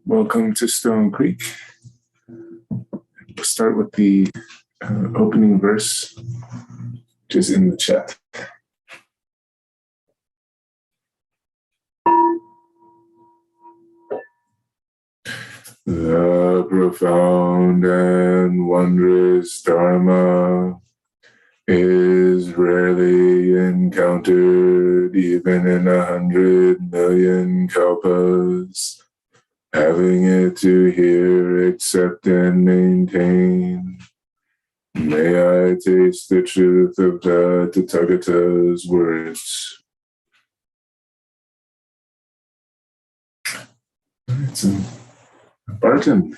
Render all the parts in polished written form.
Welcome to Stone Creek. We'll start with the opening verse, which is in the chat. The profound and wondrous Dharma is rarely encountered even in 100 million kalpas. Having it to hear, accept, and maintain. May I taste the truth of the Tathagata's words. It's Barton.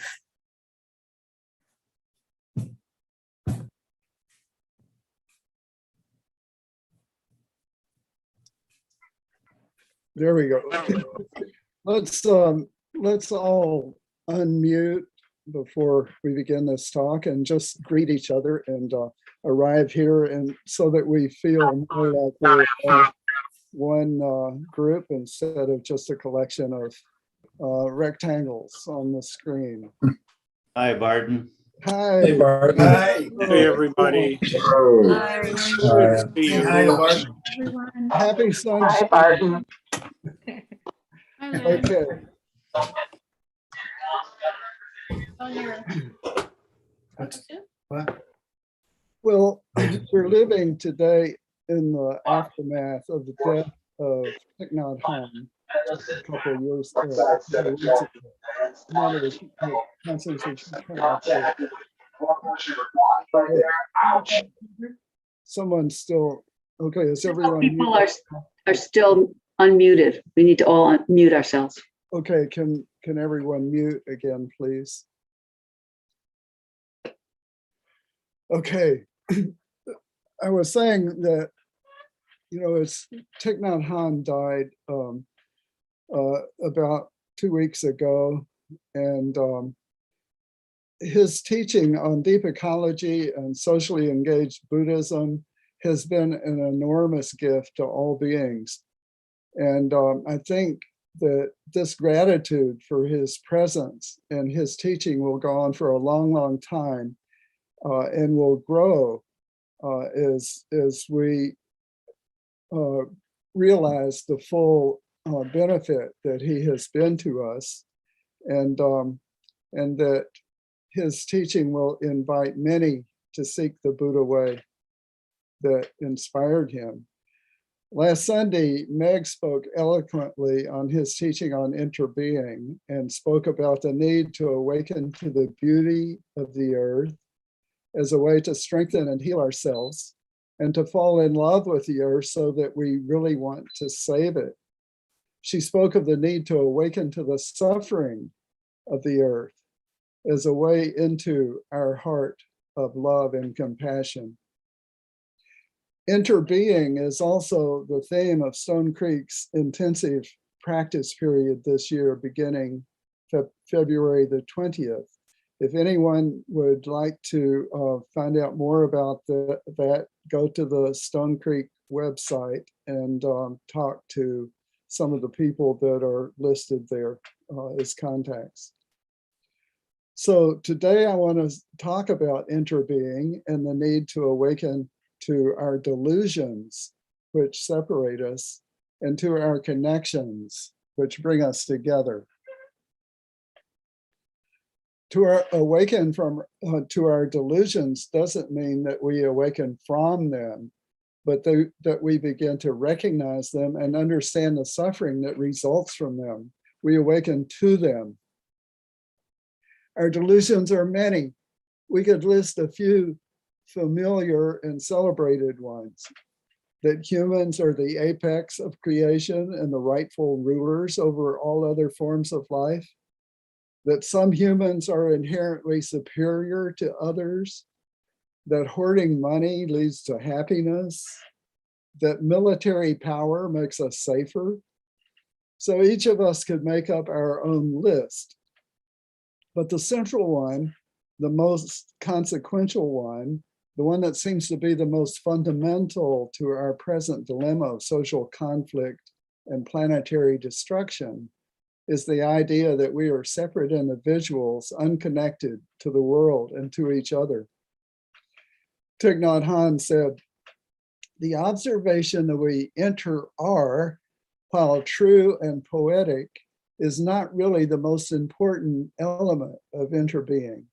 There we go. Let's all unmute before we begin this talk and just greet each other and arrive here, and so that we feel more like we're one group instead of just a collection of rectangles on the screen. Hi, Barton. Hi. Hey, Barton. Hi. Hey, everybody. Oh. Hi. Good to see you. Hi, Barton. Everyone. Happy sunshine. Hi, Barton. Okay. What? Well, we're living today in the aftermath of the death of Thich Nhat Hanh a couple of years ago. Someone's still okay. Is everyone? People are still unmuted. We need to all mute ourselves. Okay, can everyone mute again, please? Okay, I was saying that, you know, it's Thich Nhat Hanh died about 2 weeks ago, and his teaching on deep ecology and socially engaged Buddhism has been an enormous gift to all beings. And I think that this gratitude for his presence and his teaching will go on for a long, long time, and will grow as we realize the full benefit that he has been to us, and that his teaching will invite many to seek the Buddha way that inspired him. Last Sunday, Meg spoke eloquently on his teaching on interbeing and spoke about the need to awaken to the beauty of the earth as a way to strengthen and heal ourselves, and to fall in love with the earth so that we really want to save it. She spoke of the need to awaken to the suffering of the earth as a way into our heart of love and compassion. Interbeing is also the theme of Stone Creek's intensive practice period this year, beginning February the 20th. If anyone would like to find out more about that, go to the Stone Creek website and talk to some of the people that are listed there as contacts. So today I want to talk about interbeing and the need to awaken to our delusions, which separate us, and to our connections, which bring us together. To awaken to our delusions doesn't mean that we awaken from them, but that we begin to recognize them and understand the suffering that results from them. We awaken to them. Our delusions are many. We could list a few familiar and celebrated ones: that humans are the apex of creation and the rightful rulers over all other forms of life, that some humans are inherently superior to others, that hoarding money leads to happiness, that military power makes us safer. So each of us could make up our own list. But the central one, the most consequential one, the one that seems to be the most fundamental to our present dilemma of social conflict and planetary destruction, is the idea that we are separate individuals, unconnected to the world and to each other. Thich Nhat Hanh said, "The observation that we enter are, while true and poetic, is not really the most important element of interbeing.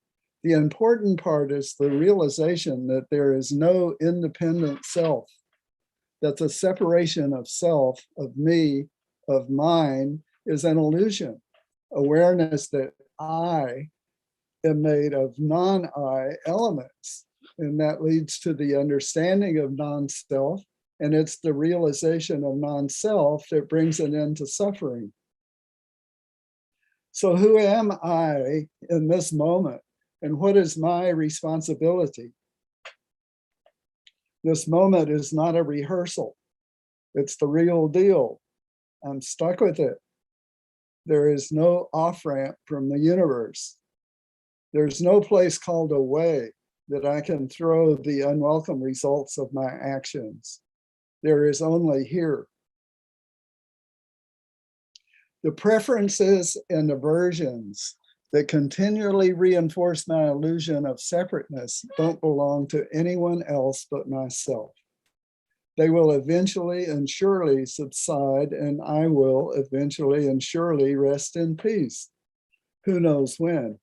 The important part is the realization that there is no independent self, that the separation of self, of me, of mine, is an illusion. Awareness that I am made of non-I elements. And that leads to the understanding of non-self. And it's the realization of non-self that brings an end to suffering. So who am I in this moment? And what is my responsibility? This moment is not a rehearsal. It's the real deal. I'm stuck with it. There is no off-ramp from the universe. There's no place called away that I can throw the unwelcome results of my actions. There is only here. The preferences and aversions that continually reinforce my illusion of separateness don't belong to anyone else but myself. They will eventually and surely subside, and I will eventually and surely rest in peace. Who knows when?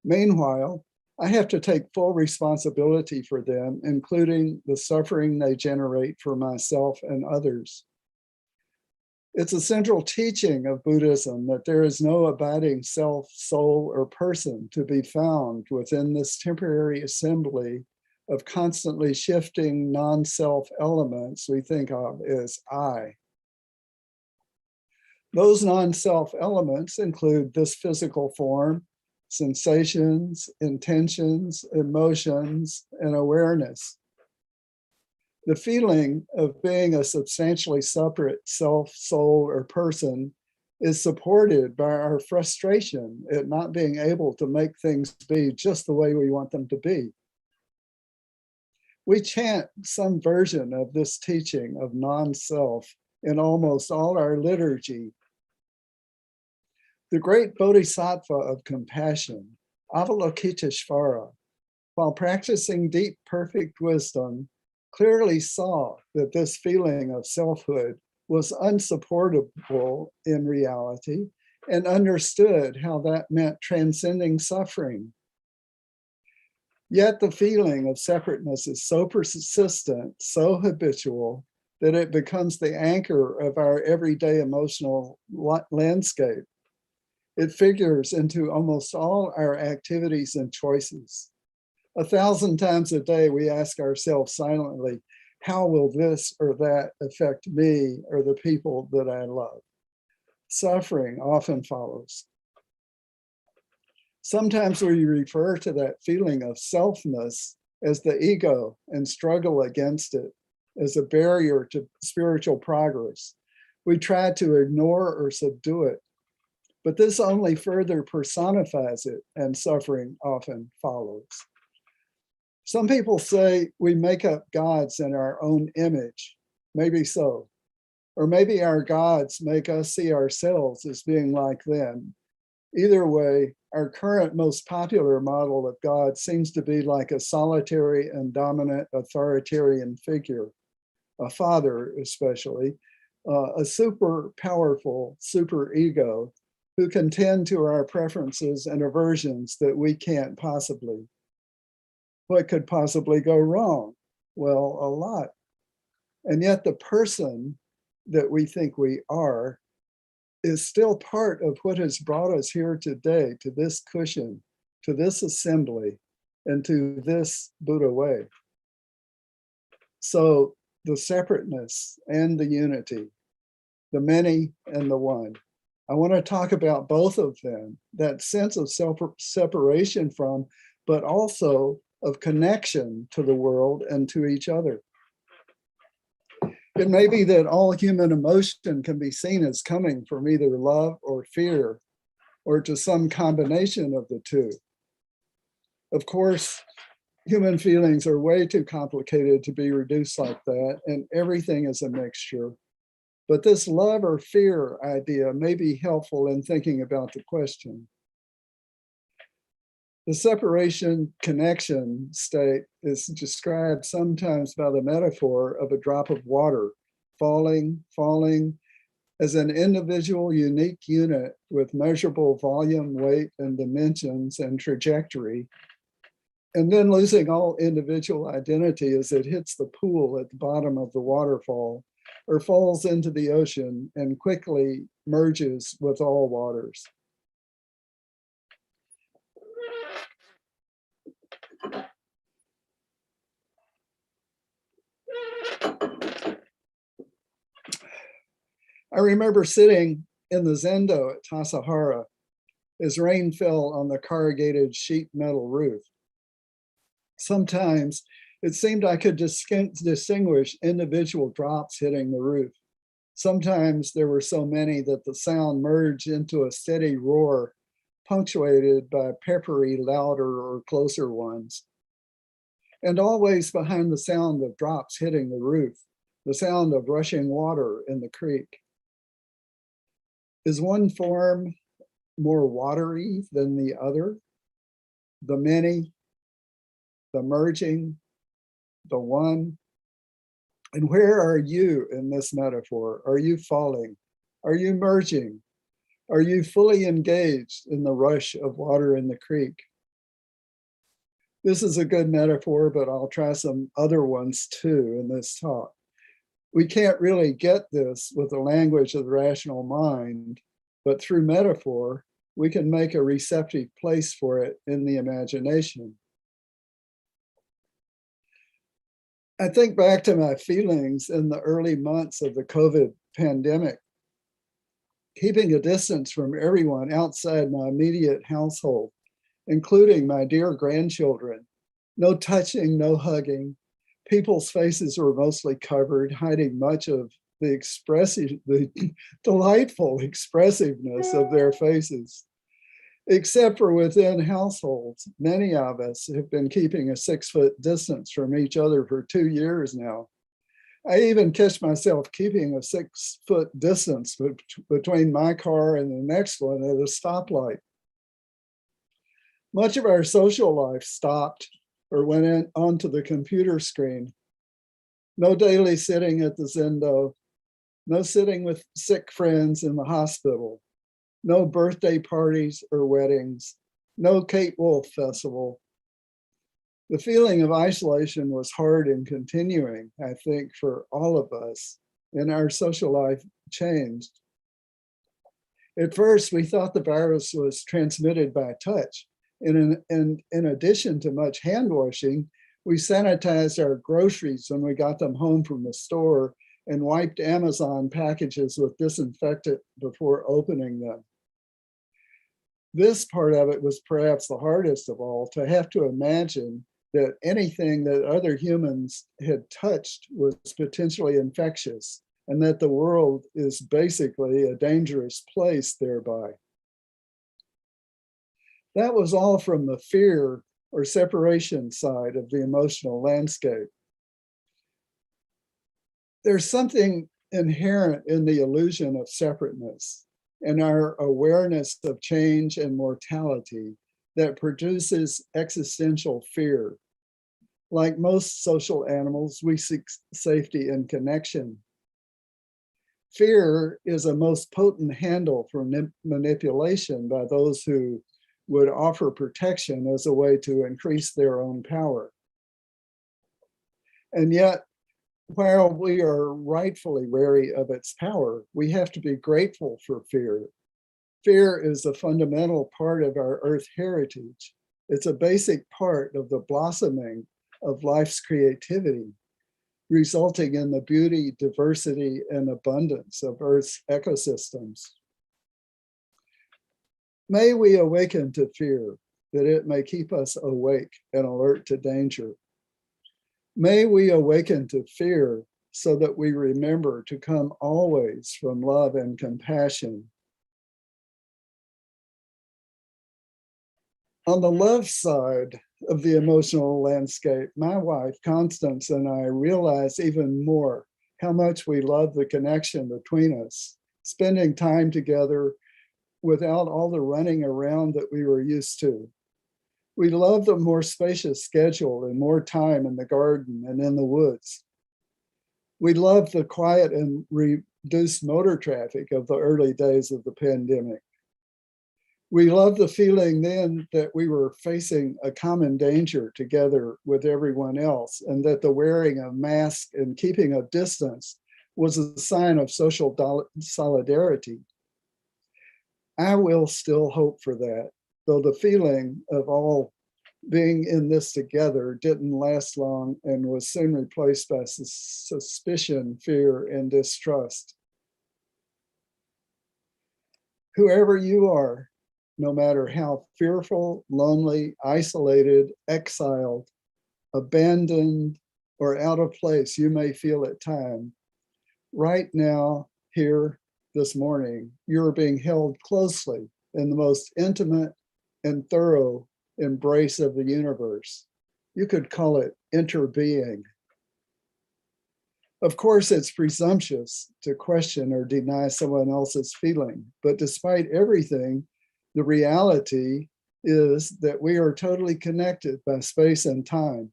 Meanwhile, I have to take full responsibility for them, including the suffering they generate for myself and others. It's a central teaching of Buddhism that there is no abiding self, soul, or person to be found within this temporary assembly of constantly shifting non-self elements we think of as I. Those non-self elements include this physical form, sensations, intentions, emotions, and awareness. The feeling of being a substantially separate self, soul, or person is supported by our frustration at not being able to make things be just the way we want them to be. We chant some version of this teaching of non-self in almost all our liturgy. The great bodhisattva of compassion, Avalokiteshvara, while practicing deep, perfect wisdom, clearly saw that this feeling of selfhood was unsupportable in reality and understood how that meant transcending suffering. Yet the feeling of separateness is so persistent, so habitual, that it becomes the anchor of our everyday emotional landscape. It figures into almost all our activities and choices. 1,000 times a day, we ask ourselves silently, how will this or that affect me or the people that I love? Suffering often follows. Sometimes we refer to that feeling of selfness as the ego and struggle against it as a barrier to spiritual progress. We try to ignore or subdue it, but this only further personifies it, and suffering often follows. Some people say we make up gods in our own image. Maybe so. Or maybe our gods make us see ourselves as being like them. Either way, our current most popular model of God seems to be like a solitary and dominant authoritarian figure, a father especially, a super powerful super ego who can tend to our preferences and aversions that we can't possibly. What could possibly go wrong? Well, a lot. And yet the person that we think we are is still part of what has brought us here today, to this cushion, to this assembly, and to this Buddha way. So the separateness and the unity, the many and the one. I want to talk about both of them, that sense of separation from, but also of connection to the world and to each other. It may be that all human emotion can be seen as coming from either love or fear, or to some combination of the two. Of course, Human feelings are way too complicated to be reduced like that, and everything is a mixture. But this love or fear idea may be helpful in thinking about the question. The separation connection state is described sometimes by the metaphor of a drop of water falling as an individual unique unit with measurable volume, weight, and dimensions and trajectory, and then losing all individual identity as it hits the pool at the bottom of the waterfall or falls into the ocean and quickly merges with all waters. I remember sitting in the zendo at Tassajara as rain fell on the corrugated sheet metal roof. Sometimes it seemed I could distinguish individual drops hitting the roof. Sometimes there were so many that the sound merged into a steady roar, punctuated by peppery, louder or closer ones. And always behind the sound of drops hitting the roof, the sound of rushing water in the creek. Is one form more watery than the other? The many, the merging, the one. And where are you in this metaphor? Are you falling? Are you merging? Are you fully engaged in the rush of water in the creek? This is a good metaphor, but I'll try some other ones too in this talk. We can't really get this with the language of the rational mind, but through metaphor, we can make a receptive place for it in the imagination. I think back to my feelings in the early months of the COVID pandemic, keeping a distance from everyone outside my immediate household, including my dear grandchildren. No touching, no hugging. People's faces were mostly covered, hiding much of the delightful expressiveness of their faces. Except for within households, many of us have been keeping a 6-foot distance from each other for 2 years now. I even catch myself keeping a 6-foot distance between my car and the next one at a stoplight. Much of our social life stopped or went onto the computer screen. No daily sitting at the zendo, no sitting with sick friends in the hospital, no birthday parties or weddings, no Kate Wolf Festival. The feeling of isolation was hard and continuing, I think, for all of us, and our social life changed. At first, we thought the virus was transmitted by touch. And in addition to much hand washing, we sanitized our groceries when we got them home from the store and wiped Amazon packages with disinfectant before opening them. This part of it was perhaps the hardest of all, to have to imagine that anything that other humans had touched was potentially infectious, and that the world is basically a dangerous place thereby. That was all from the fear or separation side of the emotional landscape. There's something inherent in the illusion of separateness and our awareness of change and mortality that produces existential fear. Like most social animals, we seek safety and connection. Fear is a most potent handle for manipulation by those who would offer protection as a way to increase their own power. And yet, while we are rightfully wary of its power, we have to be grateful for fear. Fear is a fundamental part of our Earth heritage. It's a basic part of the blossoming of life's creativity, resulting in the beauty, diversity, and abundance of Earth's ecosystems. May we awaken to fear, that it may keep us awake and alert to danger. May we awaken to fear so that we remember to come always from love and compassion. On the love side, of the emotional landscape, my wife, Constance, and I realize even more how much we love the connection between us, spending time together without all the running around that we were used to. We love the more spacious schedule and more time in the garden and in the woods. We love the quiet and reduced motor traffic of the early days of the pandemic. We love the feeling then that we were facing a common danger together with everyone else, and that the wearing of masks and keeping a distance was a sign of social solidarity. I will still hope for that, though the feeling of all being in this together didn't last long and was soon replaced by suspicion, fear, and distrust. Whoever you are, no matter how fearful, lonely, isolated, exiled, abandoned, or out of place you may feel at times, right now, here, this morning, you're being held closely in the most intimate and thorough embrace of the universe. You could call it interbeing. Of course, it's presumptuous to question or deny someone else's feeling, but despite everything, the reality is that we are totally connected by space and time.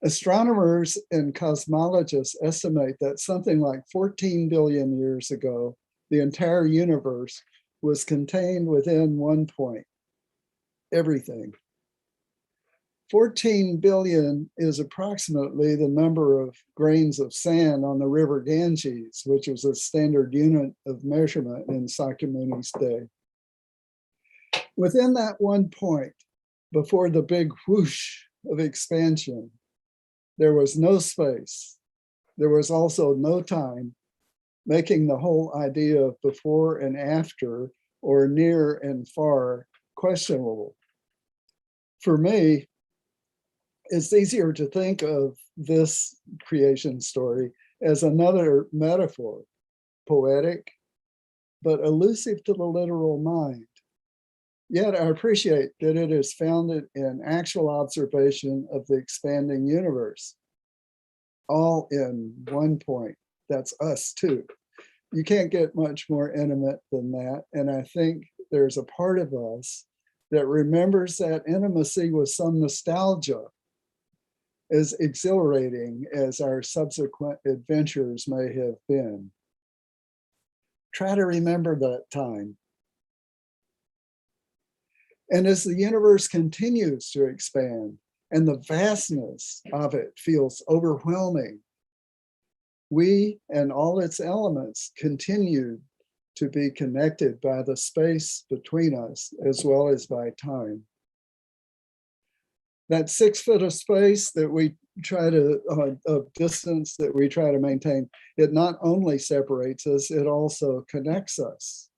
Astronomers and cosmologists estimate that something like 14 billion years ago, the entire universe was contained within one point, everything. 14 billion is approximately the number of grains of sand on the river Ganges, which was a standard unit of measurement in Sakyamuni's day. Within that one point, before the big whoosh of expansion, there was no space. There was also no time, making the whole idea of before and after, or near and far, questionable. For me, it's easier to think of this creation story as another metaphor, poetic, but elusive to the literal mind. Yet I appreciate that it is founded in actual observation of the expanding universe, all in one point. That's us too. You can't get much more intimate than that. And I think there's a part of us that remembers that intimacy with some nostalgia, as exhilarating as our subsequent adventures may have been. Try to remember that time. And as the universe continues to expand and the vastness of it feels overwhelming, we and all its elements continue to be connected by the space between us as well as by time. That 6 foot of space that we try to, of distance that we try to maintain, it not only separates us, it also connects us.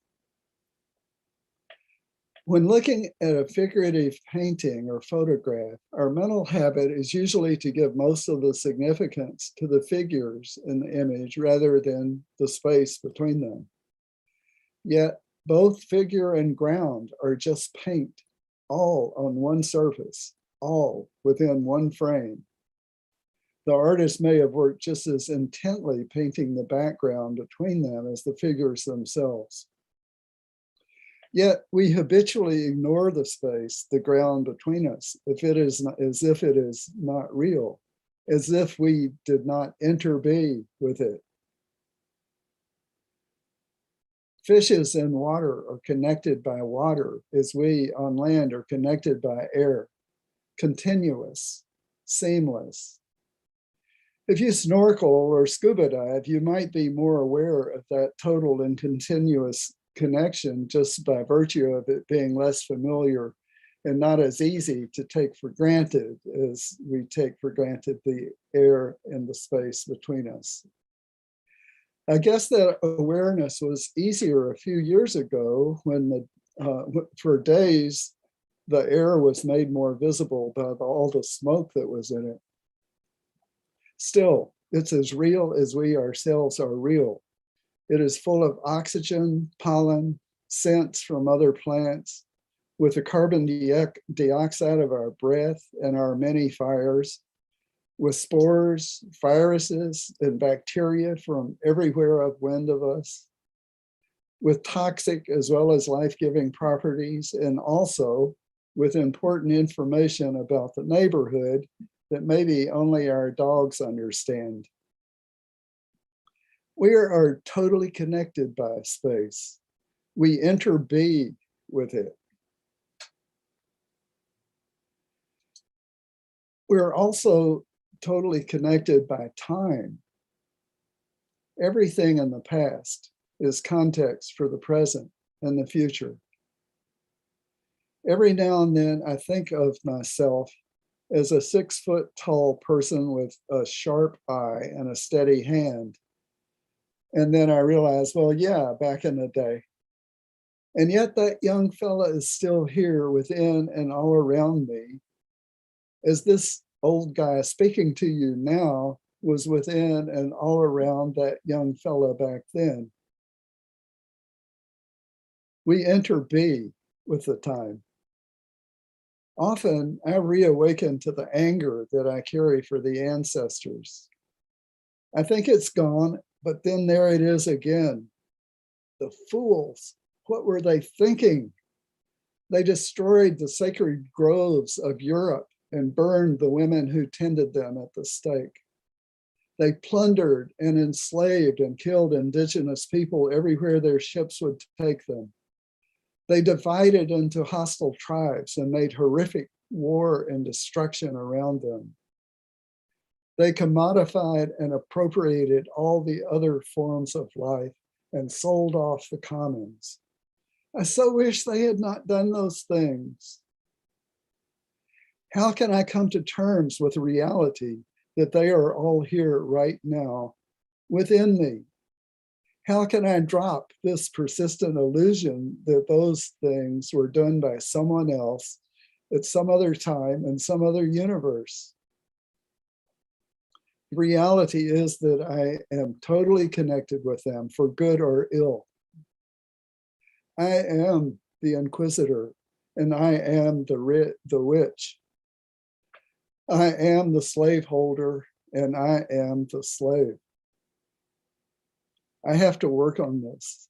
When looking at a figurative painting or photograph, our mental habit is usually to give most of the significance to the figures in the image rather than the space between them. Yet both figure and ground are just paint, all on one surface, all within one frame. The artist may have worked just as intently painting the background between them as the figures themselves. Yet we habitually ignore the space, the ground between us, if it is not, as if it is not real, as if we did not interbe with it. Fishes in water are connected by water, as we on land are connected by air. Continuous, seamless. If you snorkel or scuba dive, you might be more aware of that total and continuous connection just by virtue of it being less familiar and not as easy to take for granted as we take for granted the air and the space between us. I guess that awareness was easier a few years ago when for days, the air was made more visible by all the smoke that was in it. Still, it's as real as we ourselves are real. It is full of oxygen, pollen, scents from other plants, with the carbon dioxide of our breath and our many fires, with spores, viruses, and bacteria from everywhere upwind of us, with toxic as well as life-giving properties, and also with important information about the neighborhood that maybe only our dogs understand. We are totally connected by space. We interbe with it. We're also totally connected by time. Everything in the past is context for the present and the future. Every now and then I think of myself as a 6-foot-tall person with a sharp eye and a steady hand. And then I realize, well, yeah, back in the day. And yet that young fella is still here within and all around me, as this old guy speaking to you now was within and all around that young fella back then. We interbe with the time. Often I reawaken to the anger that I carry for the ancestors. I think it's gone, but then there it is again. The fools, what were they thinking? They destroyed the sacred groves of Europe and burned the women who tended them at the stake. They plundered and enslaved and killed indigenous people everywhere their ships would take them. They divided into hostile tribes and made horrific war and destruction around them. They commodified and appropriated all the other forms of life and sold off the commons. I so wish they had not done those things. How can I come to terms with the reality that they are all here right now within me? How can I drop this persistent illusion that those things were done by someone else at some other time in some other universe? The reality is that I am totally connected with them for good or ill. I am the inquisitor and I am the witch. I am the slaveholder and I am the slave. I have to work on this.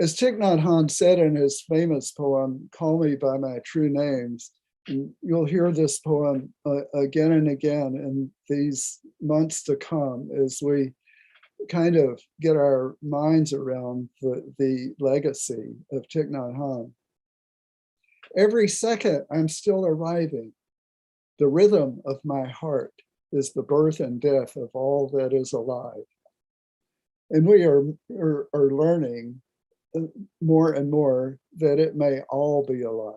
As Thich Nhat Hanh said in his famous poem, Call Me by My True Names, and you'll hear this poem again and again in these months to come as we kind of get our minds around the legacy of Thich Nhat Hanh. Every second I'm still arriving. The rhythm of my heart is the birth and death of all that is alive. And we are learning more and more that it may all be alive.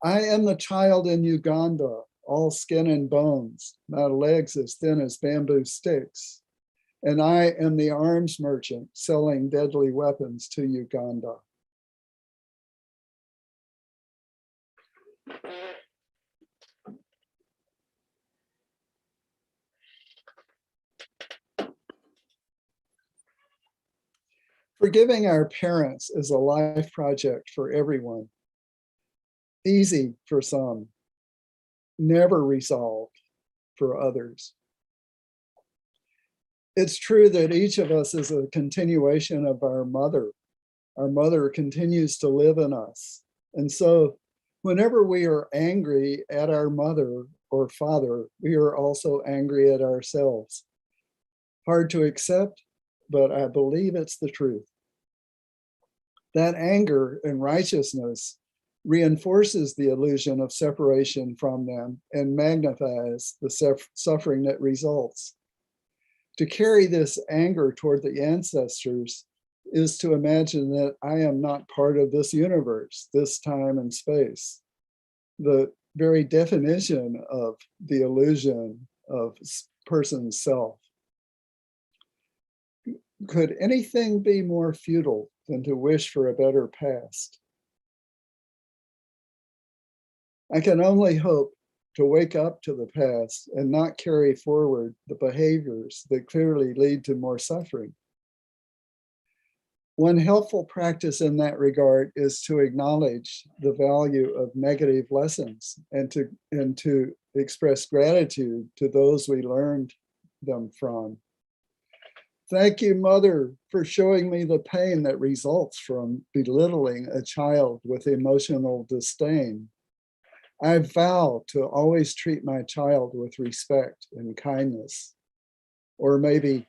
I am the child in Uganda, all skin and bones, my legs as thin as bamboo sticks. And I am the arms merchant selling deadly weapons to Uganda. Forgiving our parents is a life project for everyone. Easy for some, never resolved for others. It's true that each of us is a continuation of our mother. Our mother continues to live in us. And so whenever we are angry at our mother or father, we are also angry at ourselves. Hard to accept, but I believe it's the truth. That anger and righteousness reinforces the illusion of separation from them and magnifies the suffering that results. To carry this anger toward the ancestors is to imagine that I am not part of this universe, this time and space. The very definition of the illusion of person's self. Could anything be more futile than to wish for a better past? I can only hope to wake up to the past and not carry forward the behaviors that clearly lead to more suffering. One helpful practice in that regard is to acknowledge the value of negative lessons and to express gratitude to those we learned them from. Thank you, Mother, for showing me the pain that results from belittling a child with emotional disdain. I vow to always treat my child with respect and kindness. Or maybe,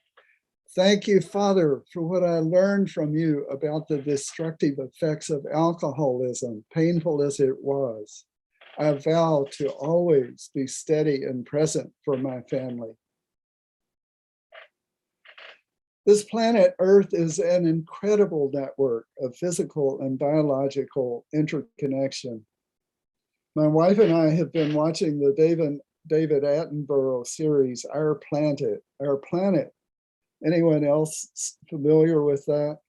thank you, Father, for what I learned from you about the destructive effects of alcoholism, painful as it was. I vow to always be steady and present for my family. This planet Earth is an incredible network of physical and biological interconnection. My wife and I have been watching the David Attenborough series, Our Planet. Anyone else familiar with that?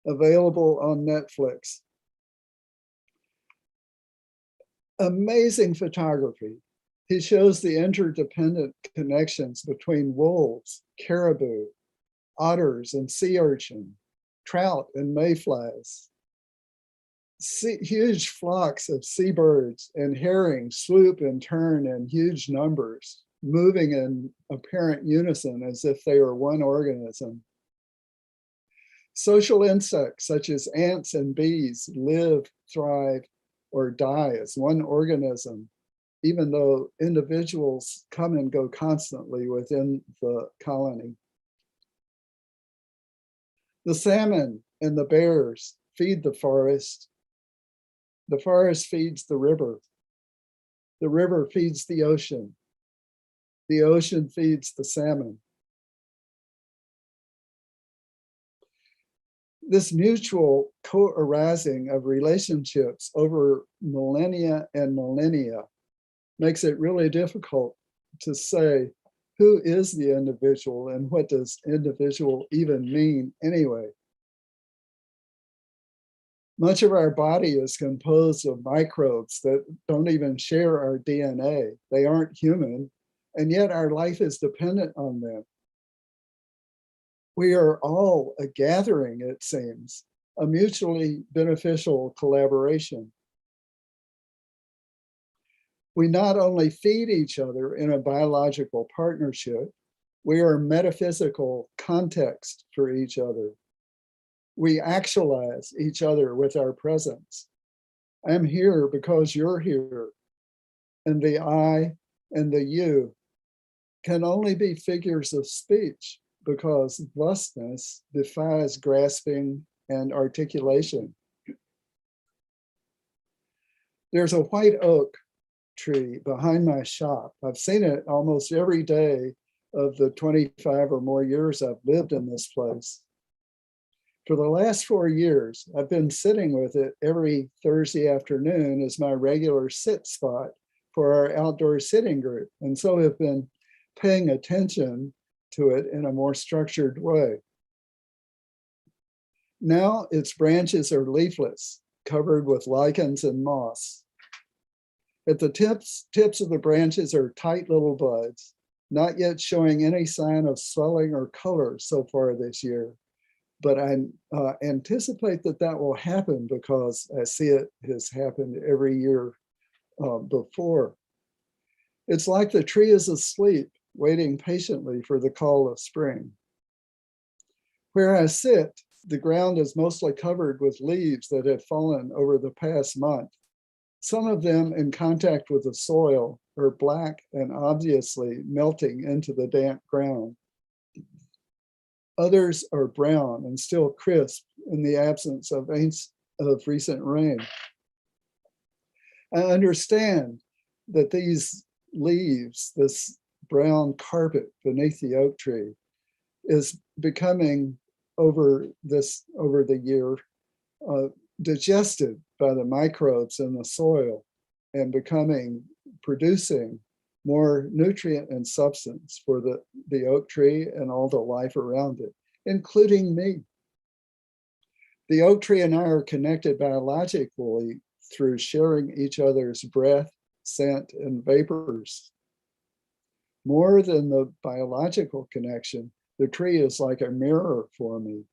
Available on Netflix. Amazing photography. He shows the interdependent connections between wolves, caribou, otters and sea urchin, trout and mayflies. Huge flocks of seabirds and herrings swoop and turn in huge numbers, moving in apparent unison as if they are one organism. Social insects such as ants and bees live, thrive, or die as one organism, even though individuals come and go constantly within the colony. The salmon and the bears feed the forest. The forest feeds the river. The river feeds the ocean. The ocean feeds the salmon. This mutual co-arising of relationships over millennia and millennia makes it really difficult to say who is the individual and what does individual even mean anyway. Much of our body is composed of microbes that don't even share our DNA. They aren't human, and yet our life is dependent on them. We are all a gathering, it seems, a mutually beneficial collaboration. We not only feed each other in a biological partnership, we are metaphysical context for each other. We actualize each other with our presence. I'm here because you're here. And the I and the you can only be figures of speech because thusness defies grasping and articulation. There's a white oak tree behind my shop. I've seen it almost every day of the 25 or more years I've lived in this place. For the last 4 years, I've been sitting with it every Thursday afternoon as my regular sit spot for our outdoor sitting group, and so have been paying attention to it in a more structured way. Now its branches are leafless, covered with lichens and moss. At the tips of the branches are tight little buds, not yet showing any sign of swelling or color so far this year. But I anticipate that will happen because I see it has happened every year before. It's like the tree is asleep, waiting patiently for the call of spring. Where I sit, the ground is mostly covered with leaves that have fallen over the past month. Some of them in contact with the soil are black and obviously melting into the damp ground. Others are brown and still crisp in the absence of recent rain. I understand that these leaves, this brown carpet beneath the oak tree, is becoming over the year digested by the microbes in the soil and producing more nutrient and substance for the oak tree and all the life around it, including me. The oak tree and I are connected biologically through sharing each other's breath, scent, and vapors. More than the biological connection, the tree is like a mirror for me.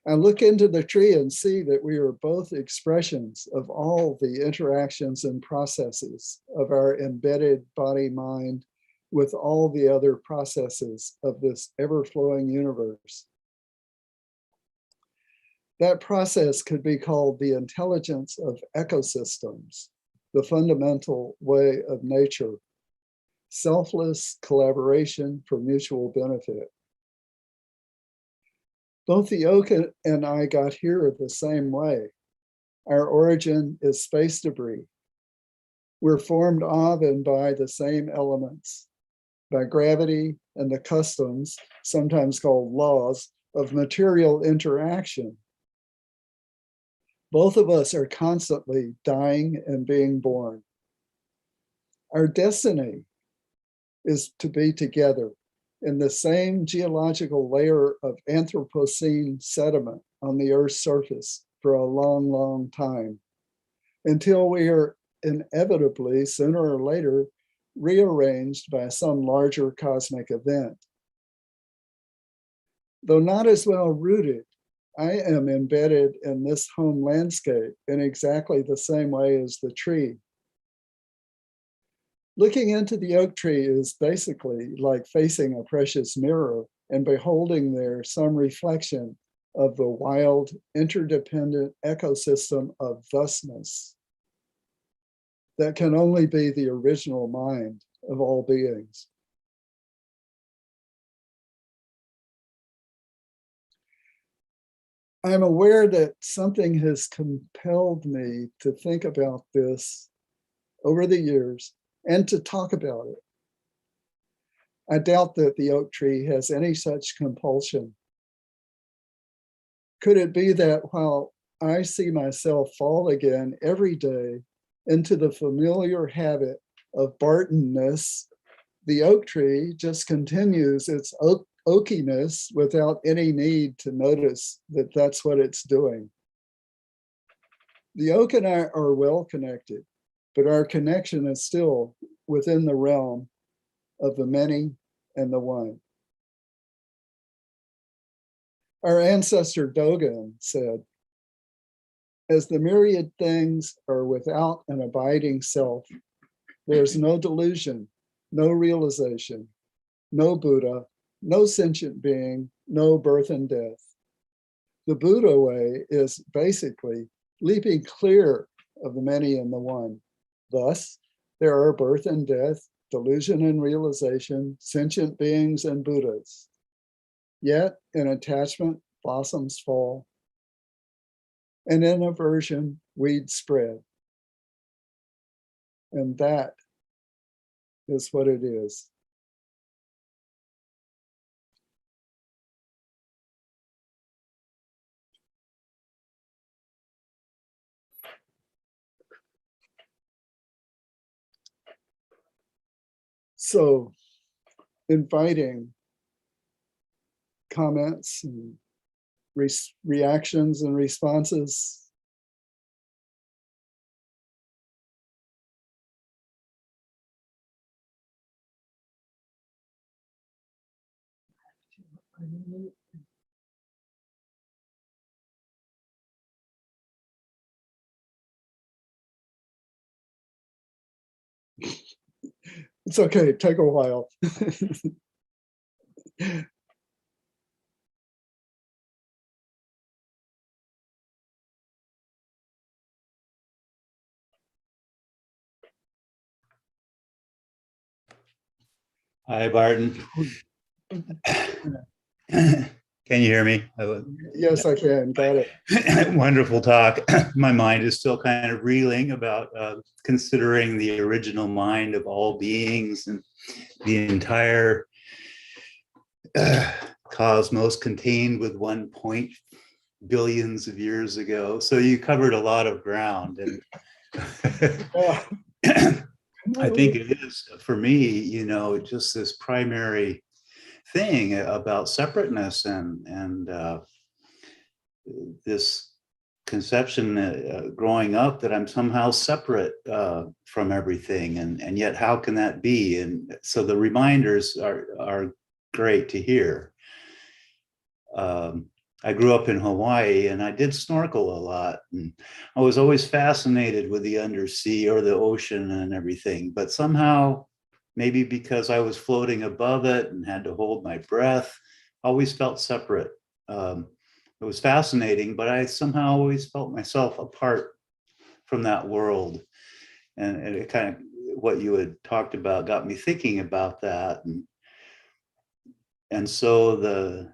I look into the tree and see that we are both expressions of all the interactions and processes of our embedded body-mind with all the other processes of this ever-flowing universe. That process could be called the intelligence of ecosystems, the fundamental way of nature, selfless collaboration for mutual benefit. Both the oak and I got here the same way. Our origin is space debris. We're formed of and by the same elements, by gravity and the customs, sometimes called laws, of material interaction. Both of us are constantly dying and being born. Our destiny is to be together in the same geological layer of Anthropocene sediment on the Earth's surface for a long, long time, until we are inevitably, sooner or later, rearranged by some larger cosmic event. Though not as well rooted, I am embedded in this home landscape in exactly the same way as the tree. Looking into the oak tree is basically like facing a precious mirror and beholding there some reflection of the wild, interdependent ecosystem of thusness that can only be the original mind of all beings. I'm aware that something has compelled me to think about this over the years and to talk about it. I doubt that the oak tree has any such compulsion. Could it be that while I see myself fall again every day into the familiar habit of Bartonness, the oak tree just continues its oakiness without any need to notice that that's what it's doing? The oak and I are well connected, but our connection is still within the realm of the many and the one. Our ancestor Dogen said, as the myriad things are without an abiding self, there's no delusion, no realization, no Buddha, no sentient being, no birth and death. The Buddha way is basically leaping clear of the many and the one. Thus, there are birth and death, delusion and realization, sentient beings and Buddhas. Yet, in attachment, blossoms fall, and in aversion, weeds spread. And that is what it is. So, inviting comments and reactions and responses. It's okay, take a while. Hi, Barton. Can you hear me? Yes, I can, got it. Wonderful talk. My mind is still kind of reeling about considering the original mind of all beings and the entire cosmos contained with 1 billions of years ago. So you covered a lot of ground, and I think it is, for me, you know, just this primary thing about separateness and this conception growing up that I'm somehow separate from everything, and yet how can that be? And so the reminders are great to hear. I grew up in Hawaii and I did snorkel a lot. And I was always fascinated with the undersea or the ocean and everything. But somehow, maybe because I was floating above it and had to hold my breath, I always felt separate. It was fascinating, but I somehow always felt myself apart from that world. And it kind of, what you had talked about got me thinking about that. And so the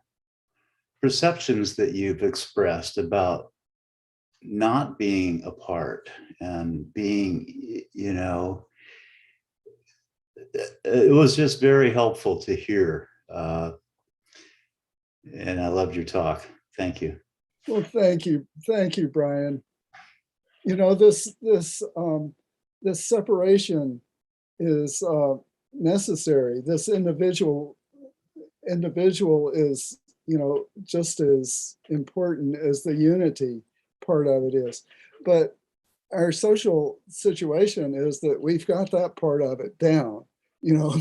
perceptions that you've expressed about not being apart and being, you know, it was just very helpful to hear. And I loved your talk. Thank you. Well, thank you, Brian. You know, this separation is necessary. This individual is, you know, just as important as the unity part of it is. But our social situation is that we've got that part of it down. You know,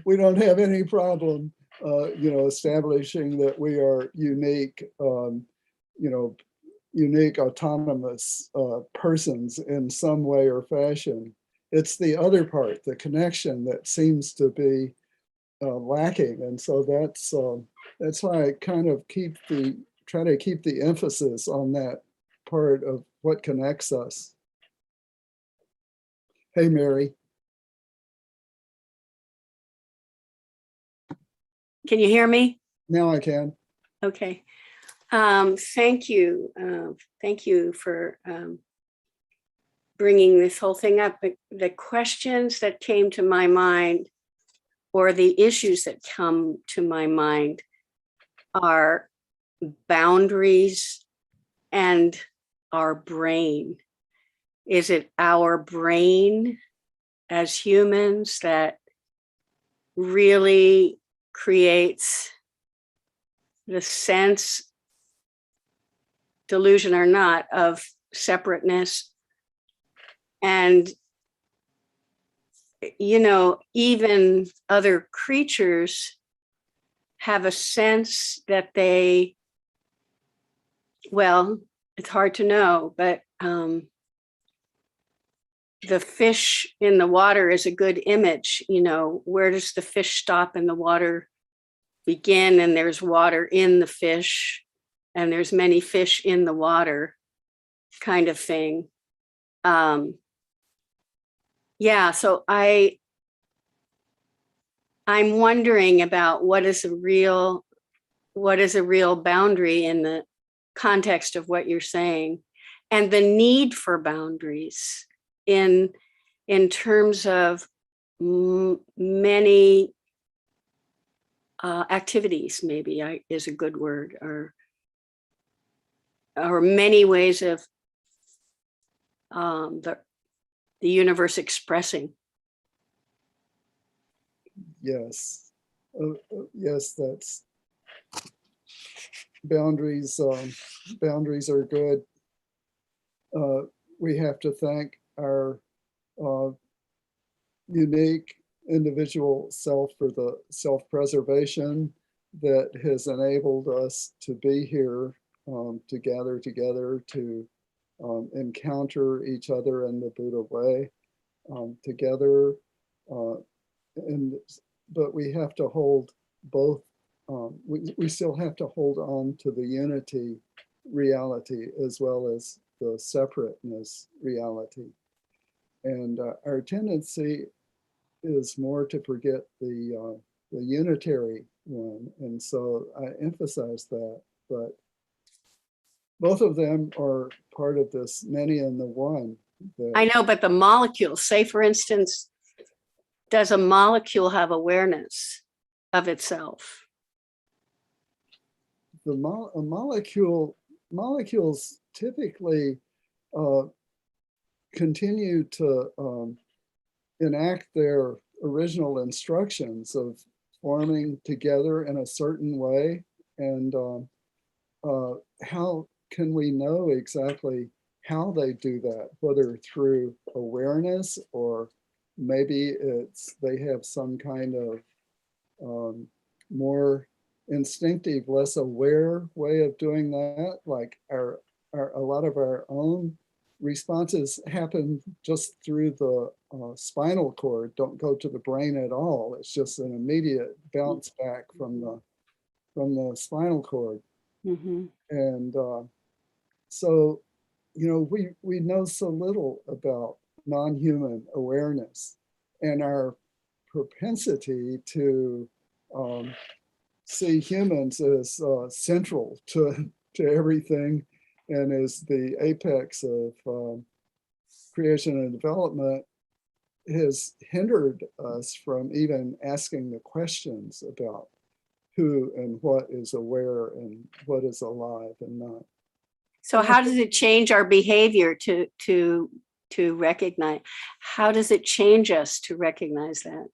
we don't have any problem, you know, establishing that we are unique, you know, unique autonomous persons in some way or fashion. It's the other part, the connection, that seems to be lacking. And so that's why I kind of try to keep the emphasis on that part of what connects us. Hey, Mary. Can you hear me? Now I can. Okay. Thank you. Thank you for bringing this whole thing up. But the questions that came to my mind, or the issues that come to my mind, are boundaries and our brain. Is it our brain as humans that really creates the sense, delusion or not, of separateness? And, you know, even other creatures have a sense that they, well, it's hard to know, but the fish in the water is a good image. You know, where does the fish stop and the water begin? And there's water in the fish, and there's many fish in the water, kind of thing. Yeah, so I'm wondering about what is a real boundary in the context of what you're saying, and the need for boundaries in terms of many activities, maybe is a good word, or many ways of the universe expressing. Yes. Yes, that's boundaries. Boundaries are good. We have to thank our unique individual self for the self-preservation that has enabled us to be here, to gather together, to encounter each other in the Buddha way together. But we have to hold both. We still have to hold on to the unity reality as well as the separateness reality. And our tendency is more to forget the unitary one. And so I emphasize that, but both of them are part of this many in the one. I know, but the molecules, say for instance, does a molecule have awareness of itself? Molecules typically continue to enact their original instructions of forming together in a certain way. And how can we know exactly how they do that, whether through awareness or maybe they have some kind of more instinctive, less aware way of doing that. Like a lot of our own responses happen just through the spinal cord, don't go to the brain at all. It's just an immediate bounce back from the spinal cord. Mm-hmm. And so, you know, we know so little about non-human awareness and our propensity to see humans as central to everything and as the apex of creation and development has hindered us from even asking the questions about who and what is aware and what is alive and not. So how does it change our behavior to recognize? How does it change us to recognize that?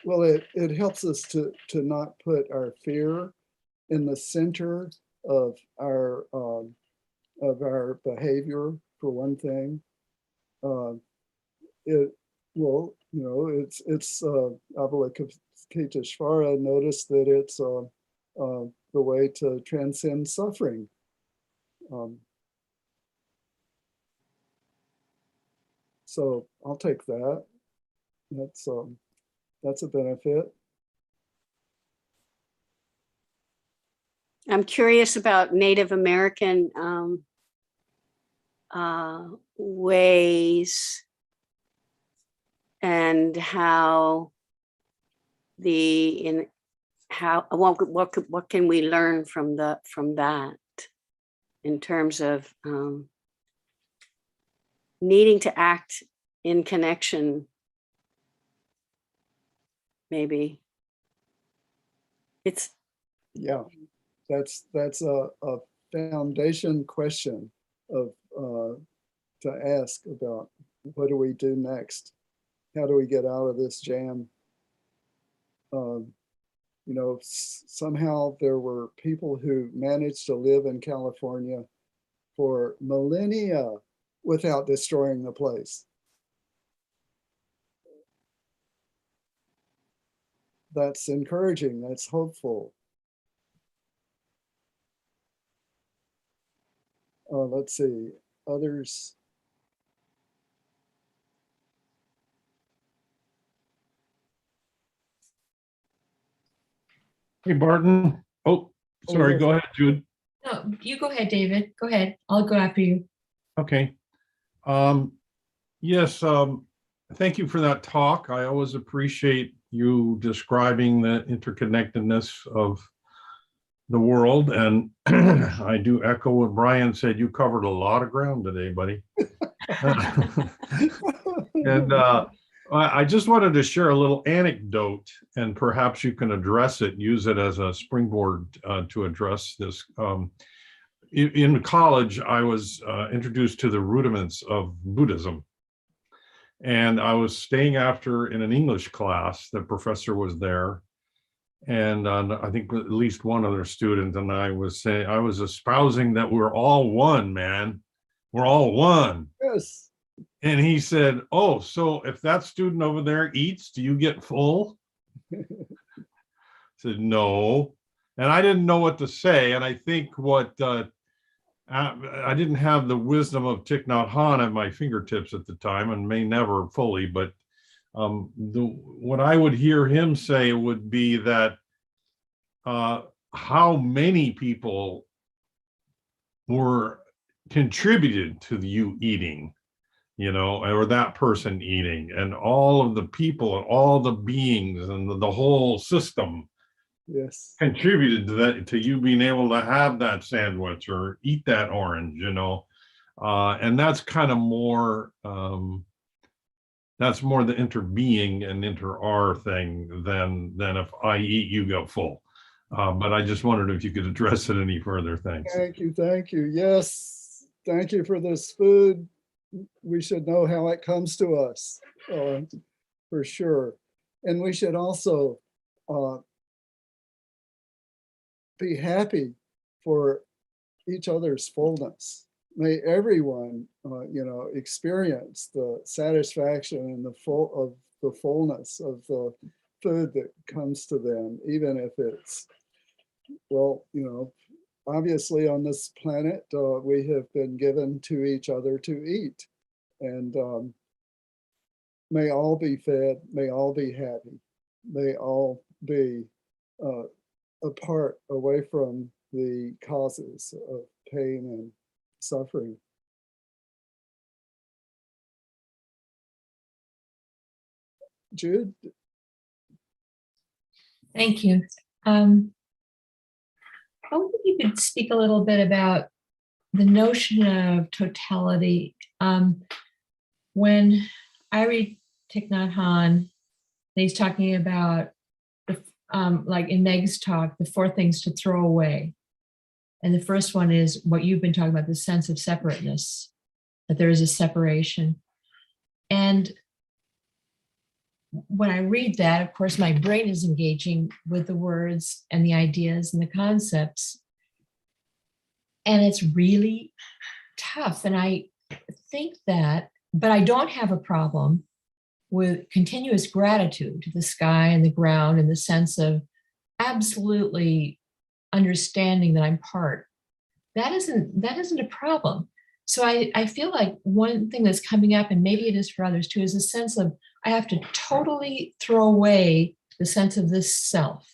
Well, it helps us to not put our fear in the center of our behavior, for one thing. It will, you know, it's Avalokiteshvara noticed that it's the way to transcend suffering. So I'll take that. That's a benefit. I'm curious about Native American ways and how what can we learn from that in terms of needing to act in connection, maybe. It's that's a foundation question of to ask about what do we do next? How do we get out of this jam? You know, somehow there were people who managed to live in California for millennia without destroying the place. That's encouraging, that's hopeful. Let's see, others. Hey, Barton. Oh, sorry. yes. Go ahead, Jude. No, you go ahead, David. Go ahead. I'll go after you. Okay. Yes, thank you for that talk. I always appreciate you describing the interconnectedness of the world. And I do echo what Brian said. You covered a lot of ground today, buddy. And I just wanted to share a little anecdote, and perhaps you can address it, use it as a springboard to address this. In college, I was introduced to the rudiments of Buddhism. And I was staying after in an English class. The professor was there. And I think at least one other student, and I was espousing that we're all one, man. We're all one. Yes. And he said, "Oh, so if that student over there eats, do you get full?" I said, "No." And I didn't know what to say. And I think I didn't have the wisdom of Thich Nhat Hanh at my fingertips at the time, and may never fully, but what I would hear him say would be that how many people were contributed to you eating, you know, or that person eating, and all of the people and all the beings and the whole system Yes. contributed to that, to you being able to have that sandwich or eat that orange, you know. And that's kind of more that's more the interbeing and inter-R thing than if I eat, you go full. But I just wondered if you could address it any further. Thanks. Thank you. Thank you. Yes. Thank you for this food. We should know how it comes to us, for sure. And we should also be happy for each other's fullness. May everyone, you know, experience the satisfaction and the fullness of the food that comes to them, even if it's, well, you know, obviously on this planet, we have been given to each other to eat. And may all be fed, may all be happy, may all be apart, away from the causes of pain and suffering. Jude? Thank you. I wonder if you could speak a little bit about the notion of totality. When I read Thich Nhat Hanh, he's talking about, like in Meg's talk, the 4 things to throw away. And the first one is what you've been talking about, the sense of separateness, that there is a separation. And when I read that, of course, my brain is engaging with the words and the ideas and the concepts. And it's really tough. And I think that, but I don't have a problem with continuous gratitude to the sky and the ground, and the sense of absolutely understanding that I'm part. That isn't a problem. So I feel like one thing that's coming up, and maybe it is for others too, is a sense of I have to totally throw away the sense of this self.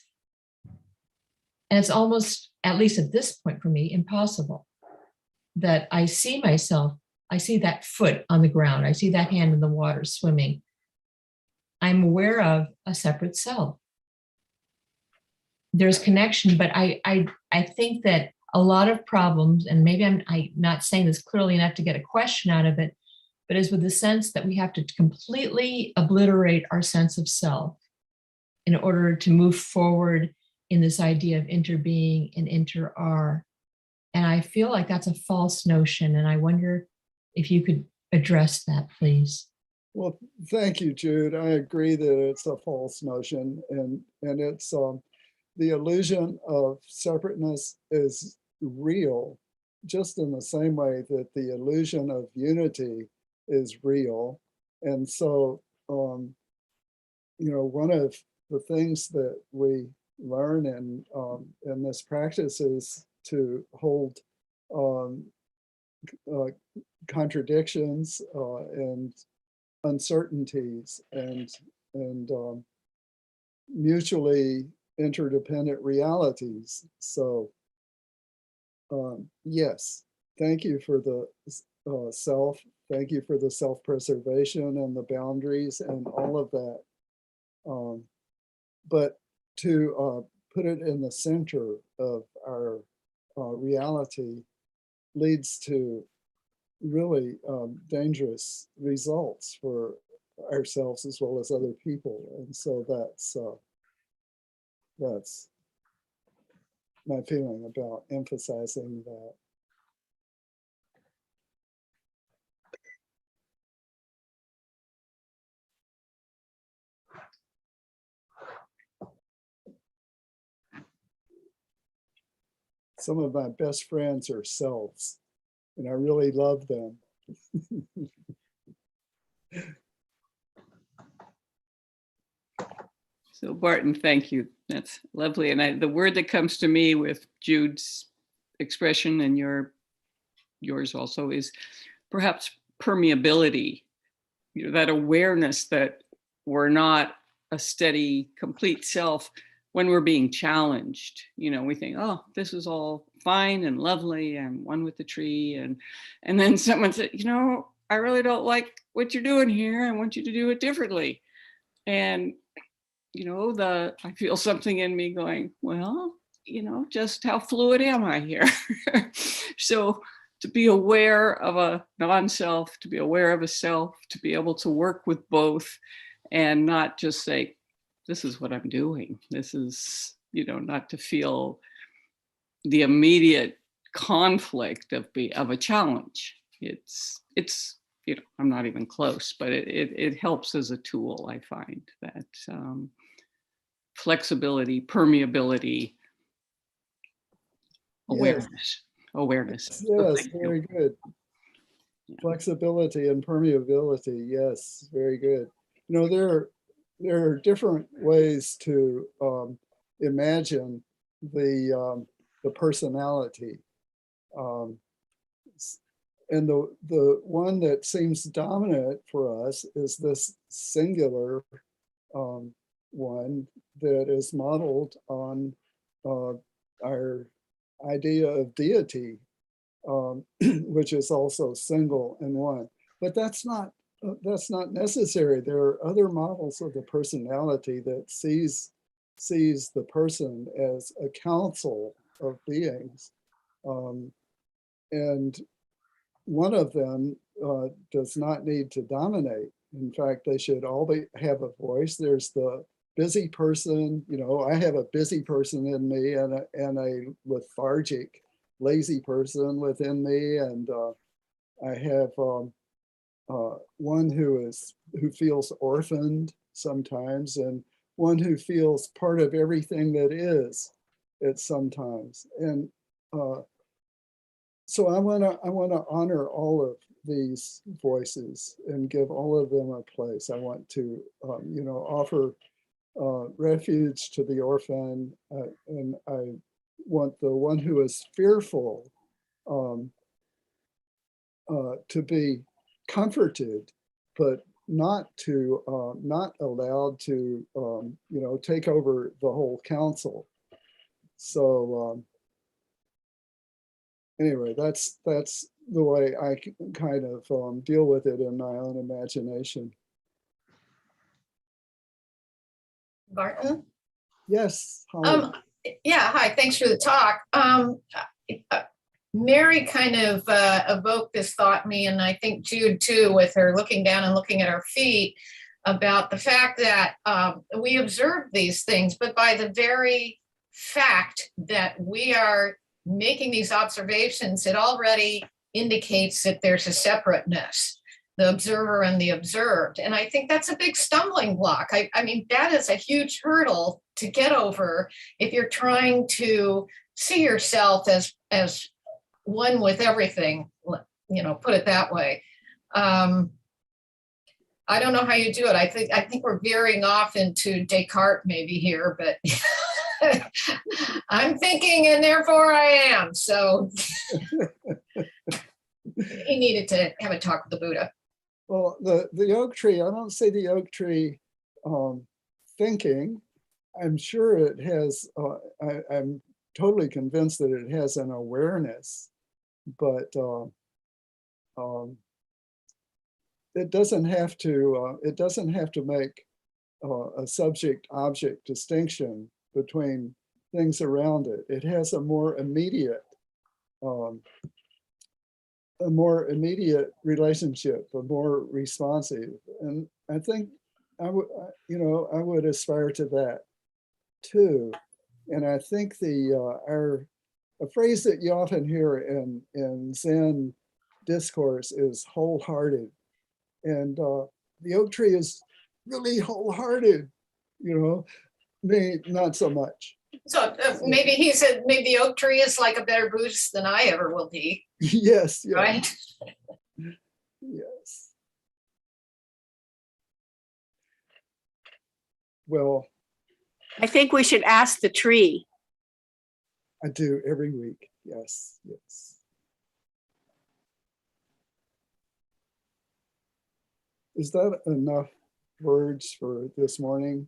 And it's almost, at least at this point for me, impossible that I see myself, I see that foot on the ground, I see that hand in the water swimming. I'm aware of a separate self. There's connection, but I think that a lot of problems, and maybe I'm not saying this clearly enough to get a question out of it, but is with the sense that we have to completely obliterate our sense of self in order to move forward in this idea of interbeing and inter-are. And I feel like that's a false notion. And I wonder if you could address that, please. Well, thank you, Jude. I agree that it's a false notion, and it's the illusion of separateness is real, just in the same way that the illusion of unity is real. And so, you know, one of the things that we learn in this practice is to hold contradictions and uncertainties and mutually interdependent realities. So yes, thank you for the self. Thank you for the self-preservation and the boundaries and all of that. But to put it in the center of our reality leads to really dangerous results for ourselves as well as other people. And so that's my feeling about emphasizing that. Some of my best friends are selves, and I really love them. So Barton, thank you. That's lovely. And the word that comes to me with Jude's expression and yours also is perhaps permeability. You know, that awareness that we're not a steady, complete self when we're being challenged. You know, we think, oh, this is all fine and lovely and one with the tree. And then someone said, you know, I really don't like what you're doing here. I want you to do it differently. And you know, I feel something in me going, well, you know, just how fluid am I here? So to be aware of a non-self, to be aware of a self, to be able to work with both and not just say, this is what I'm doing. This is, you know, not to feel the immediate conflict of a challenge. It's, you know, I'm not even close, but it helps as a tool, I find that. Flexibility, permeability, awareness. Yes, very good. Yeah. Flexibility and permeability, yes, very good. You know, there are different ways to imagine the personality. And the one that seems dominant for us is this singular one that is modeled on our idea of deity, which is also single and one. But that's not necessary. There are other models of the personality that sees the person as a council of beings. And one of them does not need to dominate. In fact, they should all have a voice. There's the busy person, you know, I have a busy person in me and a lethargic, lazy person within me. And I have one who feels orphaned sometimes, and one who feels part of everything that is at sometimes. And so I want to honor all of these voices and give all of them a place. I want to, you know, offer refuge to the orphan, and I want the one who is fearful to be comforted, but not allowed to, you know, take over the whole council. So anyway, that's the way I kind of deal with it in my own imagination. Barton? Yes. Hi. Yeah, hi, thanks for the talk. Mary kind of evoked this thought in me, and I think Jude too, with her looking down and looking at our feet, about the fact that we observe these things, but by the very fact that we are making these observations, it already indicates that there's a separateness, the observer and the observed. And I think that's a big stumbling block. I mean, that is a huge hurdle to get over if you're trying to see yourself as one with everything, you know, put it that way. I don't know how you do it. I think we're veering off into Descartes maybe here, but I'm thinking and therefore I am. So he needed to have a talk with the Buddha. Well, the oak tree, I don't see the oak tree thinking. I'm sure it has, I'm totally convinced that it has an awareness, but it doesn't have to make a subject-object distinction between things around it. It has a more immediate relationship, a more responsive, and I think I would aspire to that too. And I think a phrase that you often hear in Zen discourse is wholehearted, and the oak tree is really wholehearted. You know, me not so much. So maybe he said, maybe the oak tree is like a better Buddhist than I ever will be. Yes. Yeah. Right. Yes. Well, I think we should ask the tree. I do every week. Yes. Yes. Is that enough words for this morning?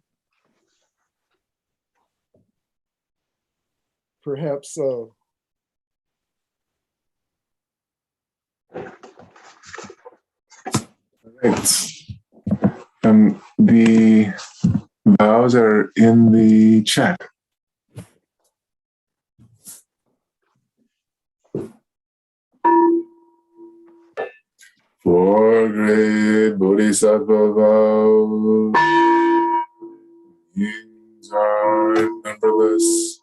Perhaps so. Right. The vows are in the chat. For great Bodhisattva vows, beings are numberless.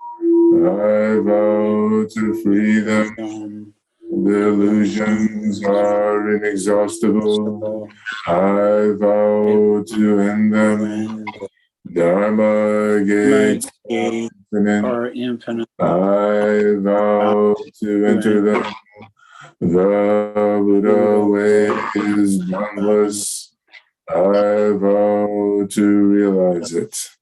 I vow to free them. The illusions are inexhaustible. I vow to end them. Dharma gates are infinite. I vow to enter them. The Buddha way is boundless. I vow to realize it.